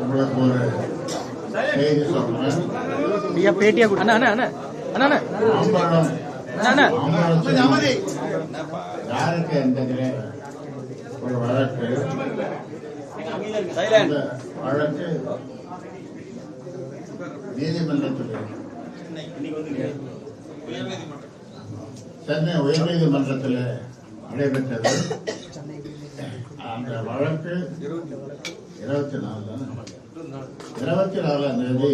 உங்களுக்கு ஒரு செய்தி சொல்றேன். யாருக்கு என்பதிலே ஒரு வழக்கு வழக்கு நீதிமன்றத்தில் சென்னை உயர்நீதிமன்றத்தில் நடைபெற்றது. அந்த வழக்கு 24ஆம் தேதி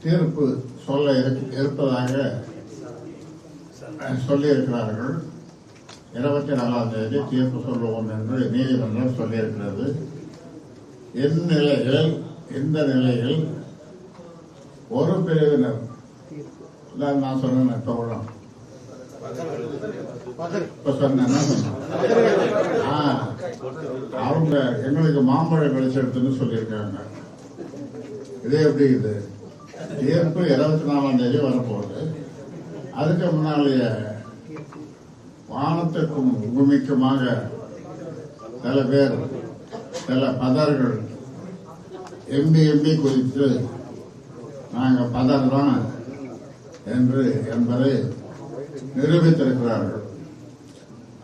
தீர்ப்பு சொல்ல இருப்பதாக சொல்லியிருக்கிறார்கள். 24ஆம் தேதி தீர்ப்பு சொல்லுவோம் என்று நீதிமன்றம் சொல்லியிருக்கிறது. இந்த நிலையில் ஒரு பிரிவினர் நான் சொன்னேன் தோழம் அவங்க எங்களுக்கு மாம்பழ வெளிச்செடுத்துன்னு சொல்லியிருக்காங்க. இதே எப்படி இது தீர்ப்பு 24ஆம் தேதி வரப்போகுது. அதுக்கு முன்னாலேயே வானத்துக்கும் பூமிக்குமாக சில பேர் சில பதர்கள் எம்பி குறித்து நாங்கள் பதர்தான் என்பதை நிரூபித்திருக்கிறார்கள்.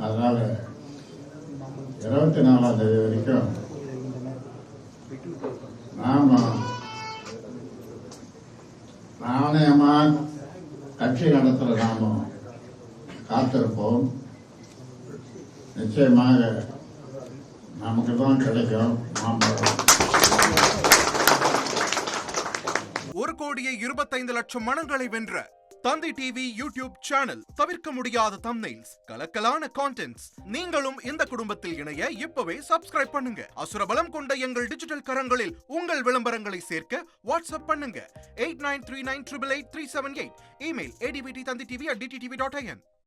அதனால 24ஆம் தேதி வரைக்கும் நாம நாணயமா கட்சி நடத்துற நாம காத்திருப்போம். நிச்சயமாக நமக்கு தான் கிடைக்கும். 1,25,00,000 மனங்களை வென்ற தந்தி டிவி யூடியூப் சேனல். தவிர்க்க முடியாத தம்ப்நெயில்ஸ், கலக்கலான கான்டென்ட்ஸ். நீங்களும் இந்த குடும்பத்தில் இணைய இப்பவே சப்ஸ்கிரைப் பண்ணுங்க. அசுரபலம் கொண்ட எங்கள் டிஜிட்டல் கரங்களில் உங்கள் விளம்பரங்களை சேர்க்க வாட்ஸ்அப் பண்ணுங்க. 8939888378. Email advtthanditv@dttv.in.